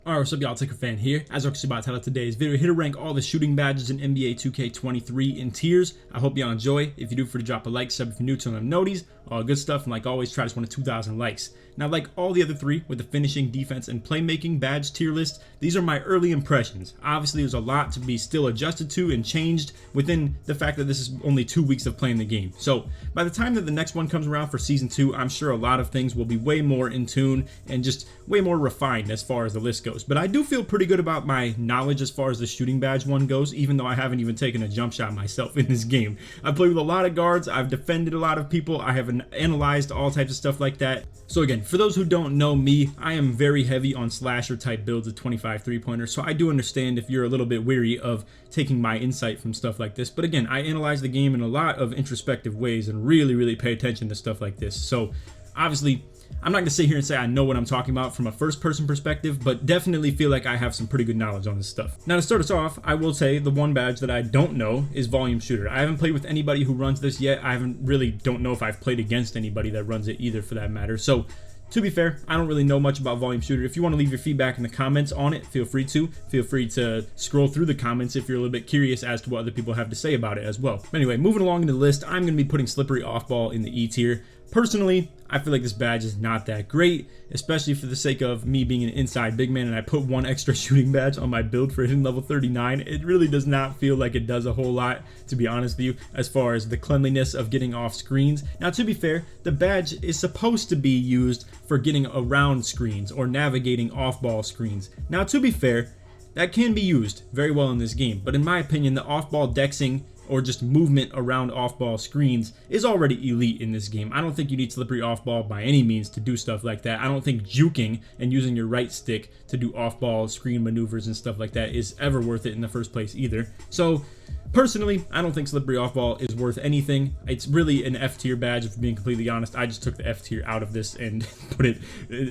Alright, what's up y'all, LakerFan here. As I about to tell today's video, here to rank all the shooting badges in NBA 2K23 in tiers. I hope y'all enjoy. If you do, for to drop a like, sub if you're new to them noties, all good stuff, and like always, try to one to 2,000 likes. Now, like all the other three with the finishing, defense, and playmaking badge tier list, these are my early impressions. Obviously, there's a lot to be still adjusted to and changed within the fact that this is only 2 weeks of playing the game. So by the time that the next one comes around for season 2, I'm sure a lot of things will be way more in tune and just way more refined as far as the list goes. But I do feel pretty good about my knowledge as far as the shooting badge one goes, even though I haven't even taken a jump shot myself in this game. I've played with a lot of guards, I've defended a lot of people, I have analyzed all types of stuff like that. So again, for those who don't know me, I am very heavy on slasher type builds of 25 3-pointers, so I do understand if you're a little bit weary of taking my insight from stuff like this. But again, I analyze the game in a lot of introspective ways and really pay attention to stuff like this. So obviously, I'm not going to sit here and say I know what I'm talking about from a first-person perspective, but definitely feel like I have some pretty good knowledge on this stuff. Now, to start us off, I will say the one badge that I don't know is volume shooter. I haven't played with anybody who runs this yet. I don't know if I've played against anybody that runs it either, for that matter. So to be fair, I don't really know much about volume shooter. If you want to leave your feedback in the comments on it, feel free to. Feel free to scroll through the comments if you're a little bit curious as to what other people have to say about it as well. But anyway, moving along in the list, I'm going to be putting slippery off ball in the E tier. Personally, I feel like this badge is not that great, especially for the sake of me being an inside big man, and I put one extra shooting badge on my build for hitting level 39. It really does not feel like it does a whole lot, to be honest with you, as far as the cleanliness of getting off screens. Now, to be fair, the badge is supposed to be used for getting around screens or navigating off-ball screens. Now, to be fair, that can be used very well in this game, but in my opinion, the off-ball dexing or just movement around off-ball screens is already elite in this game. I don't think you need slippery off-ball by any means to do stuff like that. I don't think juking and using your right stick to do off-ball screen maneuvers and stuff like that is ever worth it in the first place either. So personally, I don't think slippery off-ball is worth anything. It's really an F tier badge, if I'm being completely honest. I just took the F tier out of this and put it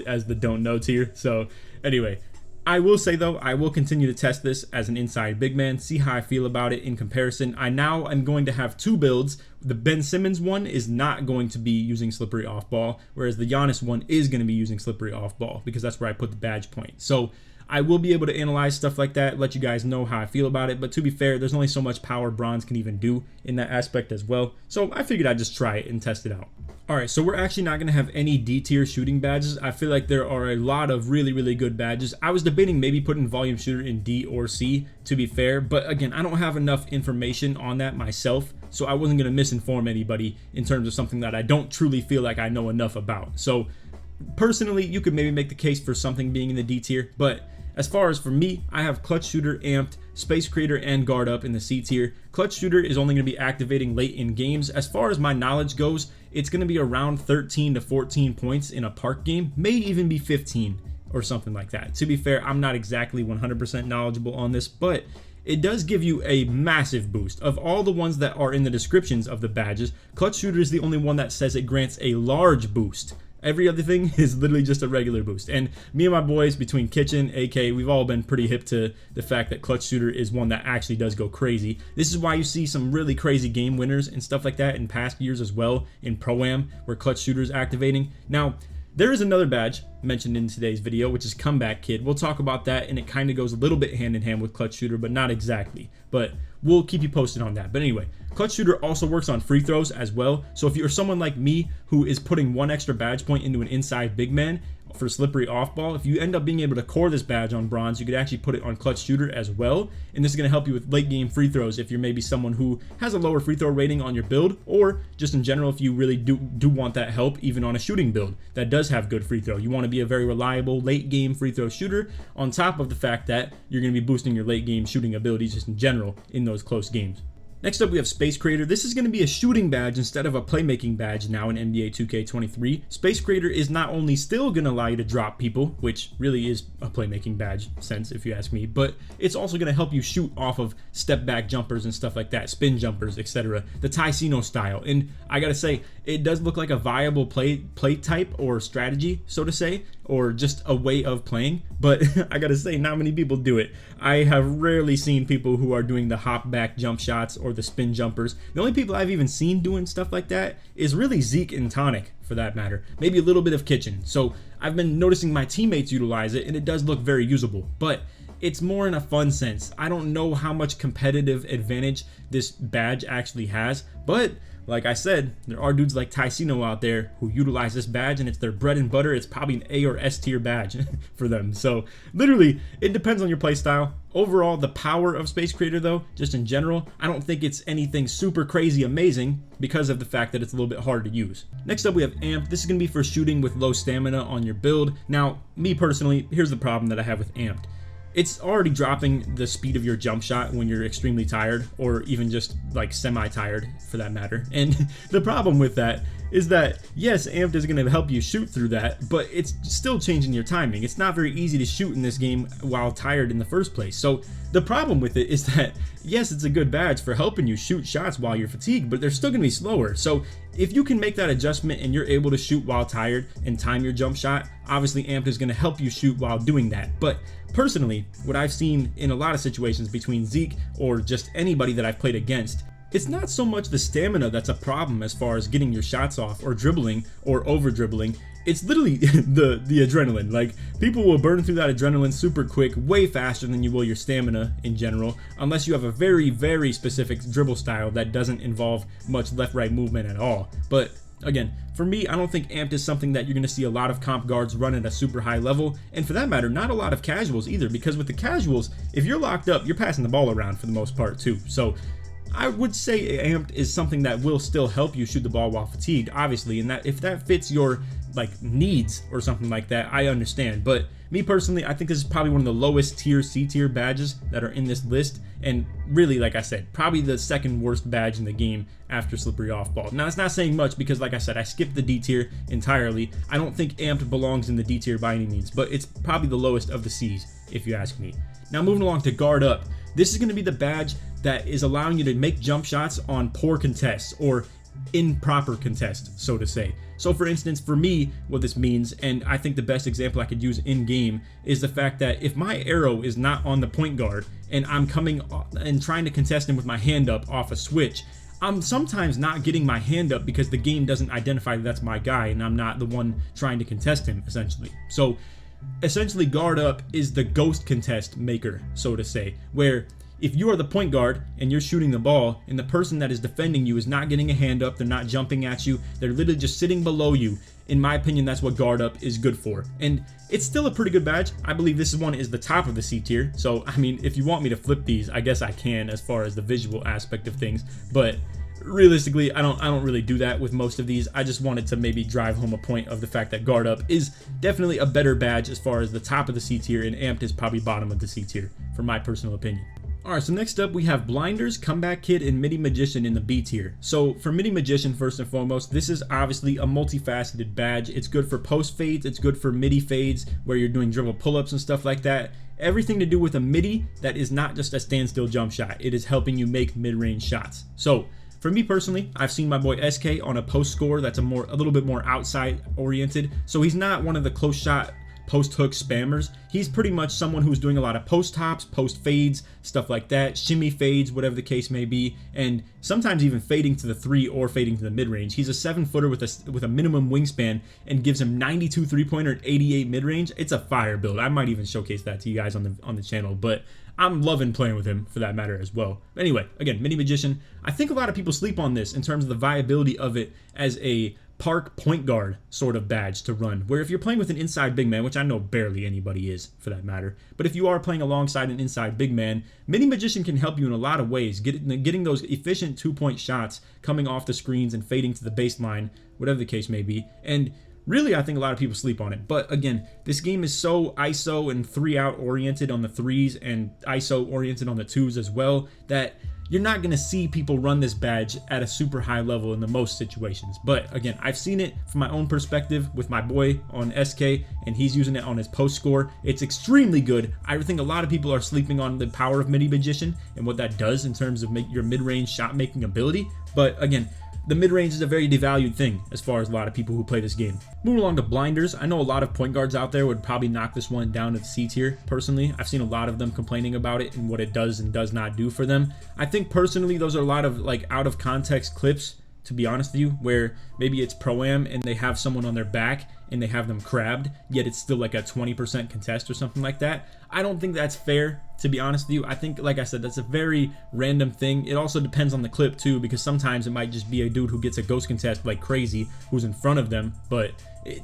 as the don't know tier. So anyway, I will say though, I will continue to test this as an inside big man, see how I feel about it in comparison. I now am going to have 2 builds. The Ben Simmons one is not going to be using slippery off ball, whereas the Giannis one is going to be using slippery off ball because that's where I put the badge point. So I will be able to analyze stuff like that, let you guys know how I feel about it, but to be fair, there's only so much power bronze can even do in that aspect as well. So I figured I'd just try it and test it out. Alright, so we're actually not going to have any D tier shooting badges. I feel like there are a lot of really good badges. I was debating maybe putting volume shooter in D or C, to be fair, but again, I don't have enough information on that myself, so I wasn't going to misinform anybody in terms of something that I don't truly feel like I know enough about. So personally, you could maybe make the case for something being in the D tier, but as far as for me, I have clutch shooter, amped, space creator, and guard up in the C tier. Clutch shooter is only going to be activating late in games. As far as my knowledge goes, it's going to be around 13 to 14 points in a park game, may even be 15 or something like that. To be fair, I'm not exactly 100% knowledgeable on this, but it does give you a massive boost. Of all the ones that are in the descriptions of the badges, clutch shooter is the only one that says it grants a large boost. Every other thing is literally just a regular boost. And me and my boys, between Kitchen, AK, we've all been pretty hip to the fact that clutch shooter is one that actually does go crazy. This is why you see some really crazy game winners and stuff like that in past years as well in Pro-Am, where clutch shooter is activating. Now, there is another badge mentioned in today's video, which is Comeback Kid. We'll talk about that, and it kind of goes a little bit hand in hand with clutch shooter, but not exactly. But we'll keep you posted on that. But anyway, clutch shooter also works on free throws as well. So if you're someone like me who is putting one extra badge point into an inside big man for slippery off ball, if you end up being able to core this badge on bronze, you could actually put it on clutch shooter as well, and this is going to help you with late game free throws if you're maybe someone who has a lower free throw rating on your build, or just in general if you really do want that help even on a shooting build that does have good free throw. You want to be a very reliable late game free throw shooter, on top of the fact that you're going to be boosting your late game shooting abilities just in general in those close games. Next up, we have Space Creator. This is going to be a shooting badge instead of a playmaking badge now in NBA 2K23. Space Creator is not only still going to allow you to drop people, which really is a playmaking badge sense if you ask me, but it's also going to help you shoot off of step back jumpers and stuff like that, spin jumpers, etc. The Ticino style. And I got to say, it does look like a viable play type or strategy, so to say, or just a way of playing, but I gotta say, not many people do it. I have rarely seen people who are doing the hop back jump shots or the spin jumpers. The only people I've even seen doing stuff like that is really Zeke and Tonic, for that matter. Maybe a little bit of Kitchen. So I've been noticing my teammates utilize it, and it does look very usable, but it's more in a fun sense. I don't know how much competitive advantage this badge actually has, but like I said, there are dudes like Ticino out there who utilize this badge, and it's their bread and butter. It's probably an A or S tier badge for them. So literally, it depends on your playstyle. Overall, the power of Space Creator, though, just in general, I don't think it's anything super crazy amazing because of the fact that it's a little bit hard to use. Next up, we have Amped. This is going to be for shooting with low stamina on your build. Now, me personally, here's the problem that I have with Amped. It's already dropping the speed of your jump shot when you're extremely tired, or even just like semi-tired for that matter. And the problem with that is that, yes, Amped is going to help you shoot through that, but it's still changing your timing. It's not very easy to shoot in this game while tired in the first place. So the problem with it is that, yes, it's a good badge for helping you shoot shots while you're fatigued, but they're still going to be slower. So if you can make that adjustment and you're able to shoot while tired and time your jump shot, obviously Amped is going to help you shoot while doing that. But personally, what I've seen in a lot of situations between Zeke or just anybody that I've played against, it's not so much the stamina that's a problem as far as getting your shots off or dribbling or over dribbling. It's literally the adrenaline. Like, people will burn through that adrenaline super quick, way faster than you will your stamina in general, unless you have a very, very specific dribble style that doesn't involve much left-right movement at all. But again, for me, I don't think Amped is something that you're going to see a lot of comp guards run at a super high level, and for that matter, not a lot of casuals either, because with the casuals, if you're locked up, you're passing the ball around for the most part too. So I would say Amped is something that will still help you shoot the ball while fatigued, obviously, and that if that fits your like needs or something like that, I understand. But me personally, I think this is probably one of the lowest tier C tier badges that are in this list, and really, like I said, probably the second worst badge in the game after Slippery Off Ball. Now, it's not saying much because, like I said, I skipped the D tier entirely. I don't think Amped belongs in the D tier by any means, but it's probably the lowest of the C's, if you ask me. Now, moving along to Guard Up. This is going to be the badge that is allowing you to make jump shots on poor contests or improper contests, so to say. So for instance, for me, what this means, and I think the best example I could use in game, is the fact that if my arrow is not on the point guard and I'm coming and trying to contest him with my hand up off a switch, I'm sometimes not getting my hand up because the game doesn't identify that that's my guy and I'm not the one trying to contest him, essentially. So essentially, Guard Up is the ghost contest maker, so to say, where if you are the point guard and you're shooting the ball and the person that is defending you is not getting a hand up, they're not jumping at you, they're literally just sitting below you. In my opinion, that's what Guard Up is good for. And it's still a pretty good badge. I believe this one is the top of the C tier. So, I mean, if you want me to flip these, I guess I can as far as the visual aspect of things. But realistically, I don't really do that with most of these. I just wanted to maybe drive home a point of the fact that Guard Up is definitely a better badge as far as the top of the C tier, and Amped is probably bottom of the C tier, for my personal opinion. Alright, so next up we have Blinders, Comeback Kid, and Middy Magician in the B tier. So for Middy Magician, first and foremost, this is obviously a multifaceted badge. It's good for post fades, it's good for middy fades, where you're doing dribble pull-ups and stuff like that. Everything to do with a middy that is not just a standstill jump shot. It is helping you make mid-range shots. So for me personally, I've seen my boy SK on a post score that's a little bit more outside oriented. So he's not one of the close shot post hook spammers. He's pretty much someone who's doing a lot of post hops, post fades, stuff like that, shimmy fades, whatever the case may be, and sometimes even fading to the 3 or fading to the mid-range. He's a 7-footer with a minimum wingspan and gives him 92 3-pointer and 88 mid-range. It's a fire build. I might even showcase that to you guys on the channel, but I'm loving playing with him for that matter as well. But anyway, again, Middy Magician. I think a lot of people sleep on this in terms of the viability of it as a park point guard sort of badge to run, where if you're playing with an inside big man, which I know barely anybody is for that matter, but if you are playing alongside an inside big man, Middy Magician can help you in a lot of ways, getting those efficient 2-point shots coming off the screens and fading to the baseline, whatever the case may be. And really, I think a lot of people sleep on it. But again, this game is so ISO and 3-out oriented on the 3s and ISO oriented on the 2s as well, that you're not going to see people run this badge at a super high level in the most situations. But again, I've seen it from my own perspective with my boy on SK, and he's using it on his post score. It's extremely good. I think a lot of people are sleeping on the power of Middy Magician and what that does in terms of your mid-range shot making ability. But again, the mid-range is a very devalued thing as far as a lot of people who play this game. Moving along to blinders, I know a lot of point guards out there would probably knock this one down to the C tier. Personally, I've seen a lot of them complaining about it and what it does and does not do for them. I think personally those are a lot of like out of context clips, to be honest with you, where maybe it's pro-am and they have someone on their back and they have them crabbed, yet it's still like a 20% contest or something like that. I don't think that's fair, to be honest with you. I think, like I said, that's a very random thing. It also depends on the clip too, because sometimes it might just be a dude who gets a ghost contest like crazy, who's in front of them, but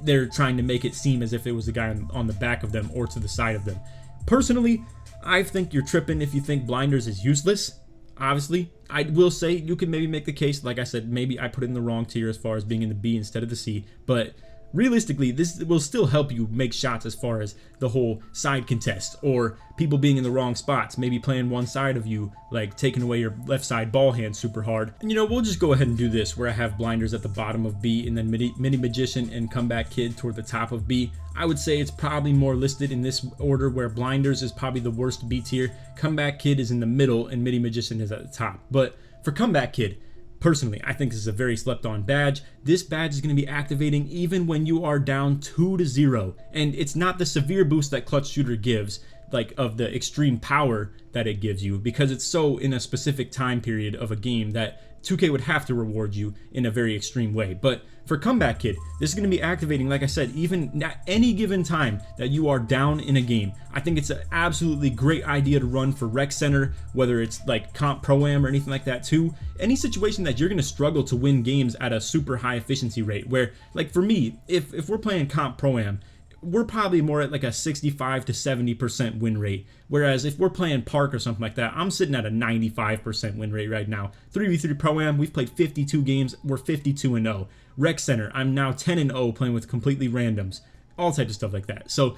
they're trying to make it seem as if it was the guy on the back of them or to the side of them. Personally, I think you're tripping if you think blinders is useless. Obviously, I will say you can maybe make the case, like I said, maybe I put it in the wrong tier as far as being in the B instead of the C, but realistically, this will still help you make shots as far as the whole side contest or people being in the wrong spots, maybe playing one side of you, like taking away your left side ball hand super hard. And you know, we'll just go ahead and do this where I have blinders at the bottom of B and then Middy Magician and Comeback Kid toward the top of B. I would say it's probably more listed in this order where blinders is probably the worst B tier, Comeback Kid is in the middle, and Middy Magician is at the top. But for Comeback Kid, personally, I think this is a very slept on badge. This badge is going to be activating even when you are down 2-0. And it's not the severe boost that Clutch Shooter gives, like of the extreme power that it gives you, because it's so in a specific time period of a game that 2K would have to reward you in a very extreme way. But for Comeback Kid, this is going to be activating, like I said, even at any given time that you are down in a game. I think it's an absolutely great idea to run for Rec Center, whether it's like Comp Pro-Am or anything like that too. Any situation that you're going to struggle to win games at a super high efficiency rate, where like for me, if we're playing Comp Pro-Am, we're probably more at like a 65 to 70% win rate. Whereas if we're playing Park or something like that, I'm sitting at a 95% win rate right now. 3v3 Pro-Am, we've played 52 games, we're 52-0. Rec Center, I'm now 10-0 playing with completely randoms. All types of stuff like that. So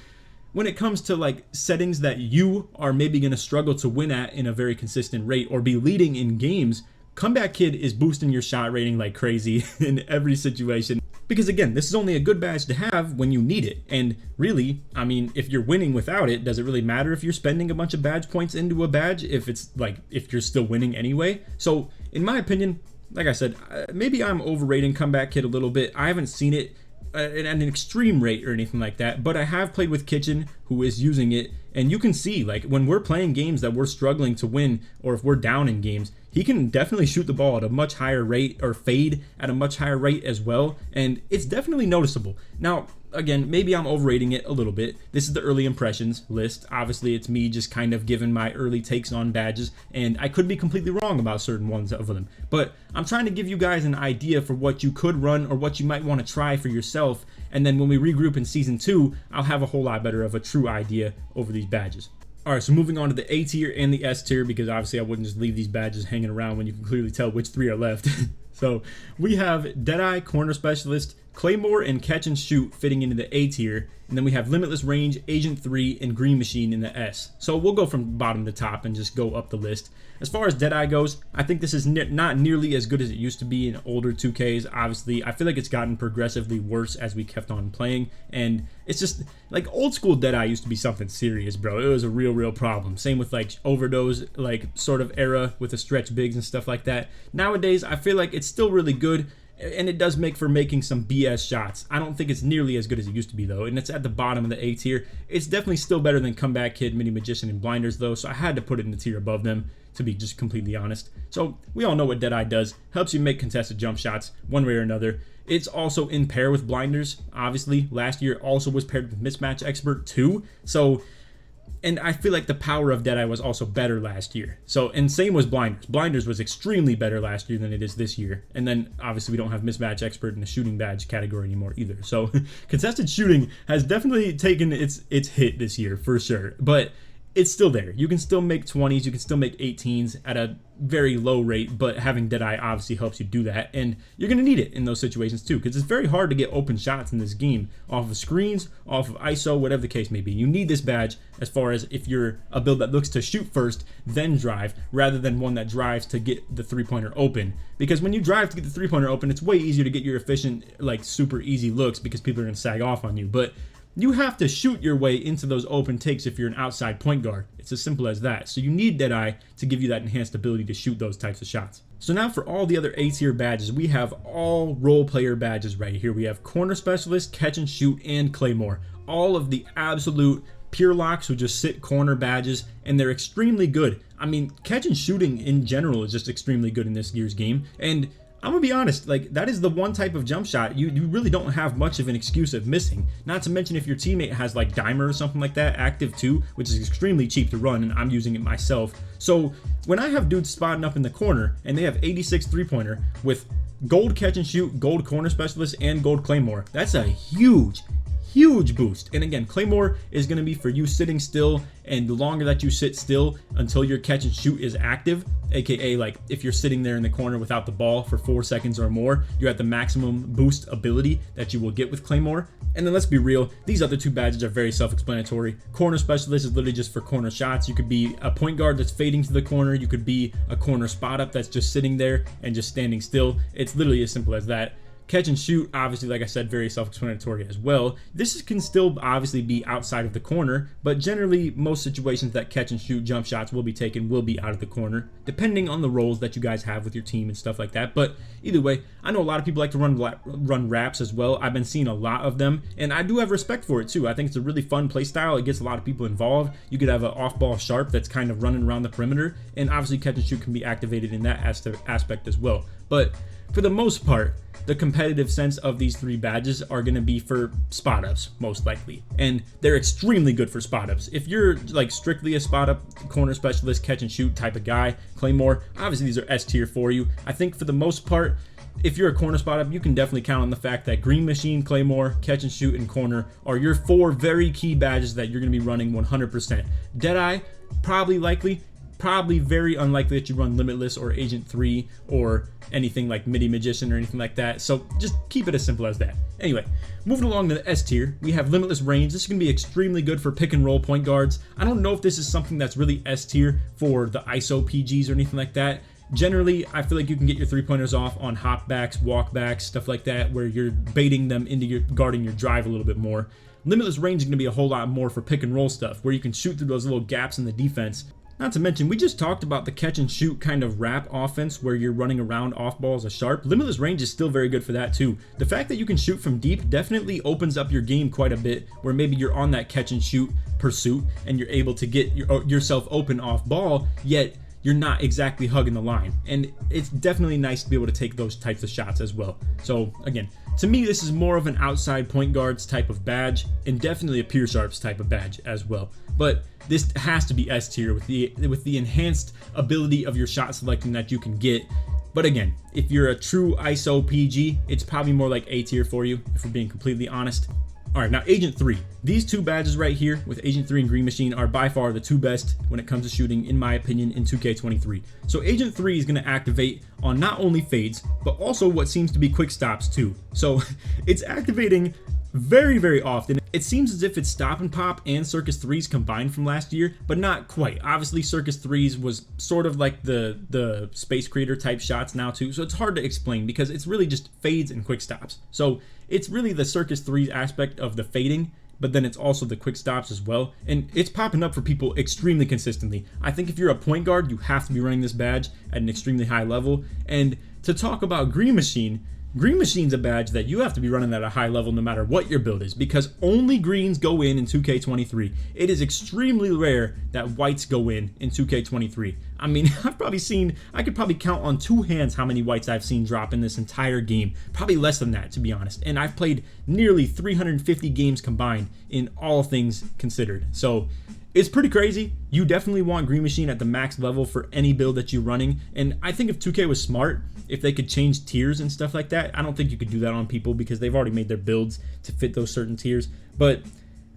when it comes to like settings that you are maybe going to struggle to win at in a very consistent rate or be leading in games, Comeback Kid is boosting your shot rating like crazy in every situation. Because again, this is only a good badge to have when you need it. And really, I mean, if you're winning without it, does it really matter if you're spending a bunch of badge points into a badge if it's like, if you're still winning anyway? So in my opinion, like I said, maybe I'm overrating Comeback Kid a little bit. I haven't seen it at an extreme rate or anything like that, but I have played with Kitchen, who is using it, and you can see like when we're playing games that we're struggling to win, or if we're down in games, he can definitely shoot the ball at a much higher rate or fade at a much higher rate as well, and it's definitely noticeable. Now again, maybe I'm overrating it a little bit. This is the early impressions list. Obviously it's me just kind of giving my early takes on badges, and I could be completely wrong about certain ones of them, but I'm trying to give you guys an idea for what you could run or what you might want to try for yourself, and then when we regroup in season 2, I'll have a whole lot better of a true idea over these badges. Alright, so moving on to the A tier and the S tier, because obviously I wouldn't just leave these badges hanging around when you can clearly tell which 3 are left. So we have Deadeye, Corner Specialist, Claymore, and Catch and Shoot fitting into the A tier, and then we have Limitless Range, Agent 3, and Green Machine in the S. So we'll go from bottom to top and just go up the list. As far as Deadeye goes, I think this is not nearly as good as it used to be in older 2Ks. Obviously, I feel like it's gotten progressively worse as we kept on playing, and it's just like old school Deadeye used to be something serious, bro. It was a real problem. Same with like Overdose, like sort of era with the stretch bigs and stuff like that. Nowadays, I feel like it's still really good, and it does make for making some BS shots. I don't think it's nearly as good as it used to be though, and it's at the bottom of the A tier. It's definitely still better than Comeback Kid, Middy Magician, and Blinders though, so I had to put it in the tier above them, to be just completely honest. So we all know what Deadeye does. Helps you make contested jump shots one way or another. It's also in pair with Blinders. Obviously, last year also was paired with Mismatch Expert too. So, and I feel like the power of Deadeye was also better last year. So, and same was Blinders. Blinders was extremely better last year than it is this year. And then obviously we don't have Mismatch Expert in the shooting badge category anymore either. So contested shooting has definitely taken its hit this year for sure. But it's still there. You can still make 20s, you can still make 18s at a very low rate, but having Deadeye obviously helps you do that, and you're going to need it in those situations too, because it's very hard to get open shots in this game off of screens, off of ISO, whatever the case may be. You need this badge as far as if you're a build that looks to shoot first, then drive, rather than one that drives to get the three-pointer open, because when you drive to get the three-pointer open, it's way easier to get your efficient, like super easy looks because people are going to sag off on you. But you have to shoot your way into those open takes if you're an outside point guard. It's as simple as that. So you need deadeye to give you that enhanced ability to shoot those types of shots. So now for all the other A tier badges, we have all role player badges right here. We have corner specialist, catch and shoot, and claymore. All of the absolute pure locks who just sit corner badges, and they're extremely good. I mean, catch and shooting in general is just extremely good in this year's game. And I'm gonna be honest, like, that is the one type of jump shot you really don't have much of an excuse of missing. Not to mention if your teammate has like dimer or something like that active too, which is extremely cheap to run, and I'm using it myself. So when I have dudes spotting up in the corner and they have 86 3-pointer with gold catch and shoot, gold corner specialist, and gold claymore, that's a huge boost. And again, claymore is going to be for you sitting still, and the longer that you sit still until your catch and shoot is active, aka like if you're sitting there in the corner without the ball for 4 seconds or more, you're at the maximum boost ability that you will get with claymore. And then let's be real, these other two badges are very self-explanatory. Corner specialist is literally just for corner shots. You could be a point guard that's fading to the corner, you could be a corner spot up that's just sitting there and just standing still. It's literally as simple as that. Catch and shoot, obviously, like I said, very self-explanatory as well. This can still obviously be outside of the corner, but generally most situations that catch and shoot jump shots will be taken will be out of the corner, depending on the roles that you guys have with your team and stuff like that. But either way, I know a lot of people like to run wraps as well. I've been seeing a lot of them, and I do have respect for it too. I think it's a really fun play style. It gets a lot of people involved. You could have an off-ball sharp that's kind of running around the perimeter, and obviously catch and shoot can be activated in that aspect as well. But for the most part, the competitive sense of these three badges are going to be for spot ups, most likely. And they're extremely good for spot ups. If you're like strictly a spot up, corner specialist, catch and shoot type of guy, claymore, obviously these are S tier for you. I think for the most part, if you're a corner spot up, you can definitely count on the fact that green machine, claymore, catch and shoot, and corner are your 4 very key badges that you're going to be running 100%. Deadeye, probably very unlikely that you run limitless or agent 3 or anything like middy magician or anything like that, so just keep it as simple as that. Anyway, moving along to the S tier, we have limitless range. This is going to be extremely good for pick and roll point guards. I don't know if this is something that's really S tier for the ISO PGs or anything like that. Generally, I feel like you can get your 3-pointers off on hopbacks, walkbacks, stuff like that, where you're baiting them into your guarding your drive a little bit more. Limitless range is going to be a whole lot more for pick and roll stuff, where you can shoot through those little gaps in the defense. Not to mention, we just talked about the catch and shoot kind of wrap offense where you're running around off balls a sharp. Limitless range is still very good for that too. The fact that you can shoot from deep definitely opens up your game quite a bit, where maybe you're on that catch and shoot pursuit and you're able to get yourself open off ball, yet you're not exactly hugging the line. And it's definitely nice to be able to take those types of shots as well. So again, to me, this is more of an outside point guards type of badge, and definitely a pure sharps type of badge as well. But this has to be S tier with the enhanced ability of your shot selecting that you can get. But again, if you're a true ISO PG, it's probably more like A tier for you, if we're being completely honest. All right, now Agent 3. These two badges right here with Agent 3 and Green Machine are by far the two best when it comes to shooting, in my opinion, in 2K23. So Agent 3 is going to activate on not only fades, but also what seems to be quick stops too. So it's activating very often. It seems as if it's stop and pop and Circus 3s combined from last year, but not quite. Obviously Circus 3s was sort of like the Space Creator type shots now too, so it's hard to explain because it's really just fades and quick stops. So it's really the Circus 3s aspect of the fading, but then it's also the quick stops as well, and it's popping up for people extremely consistently. I think if you're a point guard, you have to be running this badge at an extremely high level. And to talk about Green Machine's a badge that you have to be running at a high level no matter what your build is, because only greens go in 2K23. It is extremely rare that whites go in 2K23. I mean, I could probably count on 2 hands how many whites I've seen drop in this entire game. Probably less than that, to be honest. And I've played nearly 350 games combined in all things considered. So it's pretty crazy. You definitely want Green Machine at the max level for any build that you're running. And I think if 2K was smart, if they could change tiers and stuff like that, I don't think you could do that on people because they've already made their builds to fit those certain tiers. But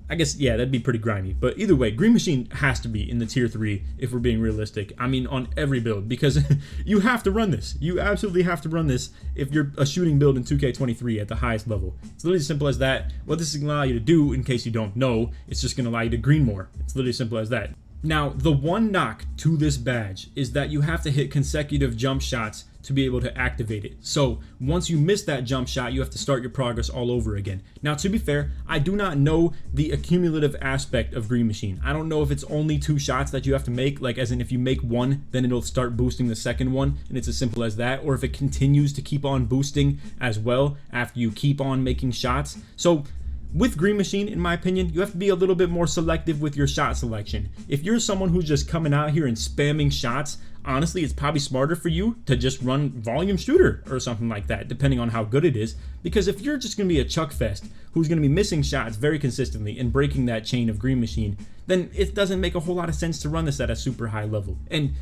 I guess, yeah, that'd be pretty grimy. But either way, Green Machine has to be in the tier 3 if we're being realistic. I mean, on every build, because you have to run this. You absolutely have to run this if you're a shooting build in 2K23 at the highest level. It's literally as simple as that. What this is going to allow you to do, in case you don't know, it's just going to allow you to green more. It's literally as simple as that. Now, the one knock to this badge is that you have to hit consecutive jump shots to be able to activate it. So once you miss that jump shot, you have to start your progress all over again. Now, to be fair, I do not know the accumulative aspect of Green Machine. I don't know if it's only 2 shots that you have to make, like as in if you make one, then it'll start boosting the second one, and it's as simple as that, or if it continues to keep on boosting as well after you keep on making shots. So with Green Machine, in my opinion, you have to be a little bit more selective with your shot selection. If you're someone who's just coming out here and spamming shots, honestly, it's probably smarter for you to just run volume shooter or something like that, depending on how good it is. Because if you're just going to be a chuck fest who's going to be missing shots very consistently and breaking that chain of Green Machine, then it doesn't make a whole lot of sense to run this at a super high level. And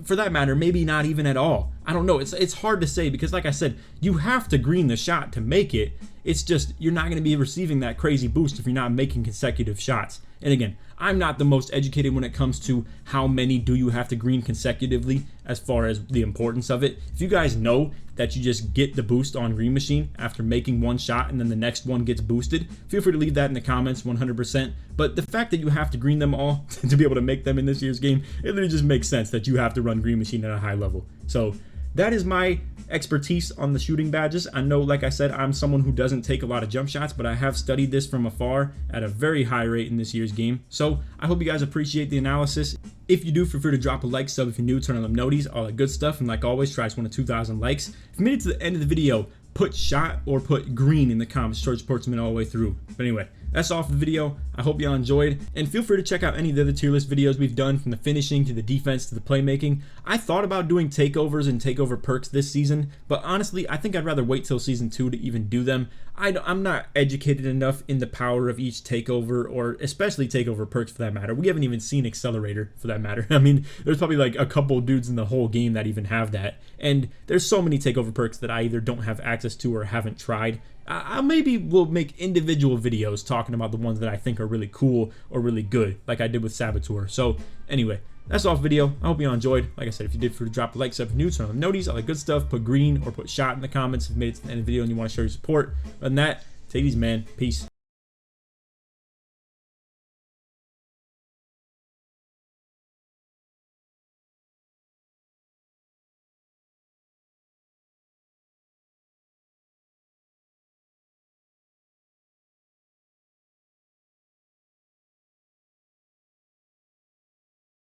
for that matter, maybe not even at all. I don't know. It's hard to say because, like I said, you have to green the shot to make it. It's just you're not going to be receiving that crazy boost if you're not making consecutive shots. And again, I'm not the most educated when it comes to how many do you have to green consecutively as far as the importance of it. If you guys know that you just get the boost on Green Machine after making one shot and then the next one gets boosted, feel free to leave that in the comments 100%. But the fact that you have to green them all to be able to make them in this year's game, it literally just makes sense that you have to run Green Machine at a high level. So that is my expertise on the shooting badges. I know, like I said, I'm someone who doesn't take a lot of jump shots, but I have studied this from afar at a very high rate in this year's game. So I hope you guys appreciate the analysis. If you do, feel free to drop a like, sub if you're new, turn on them noties, all that good stuff. And like always, try to one to 2,000 likes. If you made it to the end of the video, put shot or put green in the comments. Short sportsman all the way through. But anyway, that's all for the video. I hope y'all enjoyed, and feel free to check out any of the other tier list videos we've done, from the finishing to the defense to the playmaking. I thought about doing takeovers and takeover perks this season, but honestly, I think I'd rather wait till season 2 to even do them. I'm not educated enough in the power of each takeover, or especially takeover perks for that matter. We haven't even seen Accelerator for that matter. I mean, there's probably like a couple dudes in the whole game that even have that, and there's so many takeover perks that I either don't have access to or haven't tried. I maybe will make individual videos talking about the ones that I think are really cool or really good, like I did with Saboteur. So anyway, that's all for the video. I hope you all enjoyed. Like I said, if you did, feel free to drop a like, sub if you're new, turn on the noties, all that good stuff. Put green or put shot in the comments if you made it to the end of the video and you want to show your support. Other than that, take it easy, man. Peace.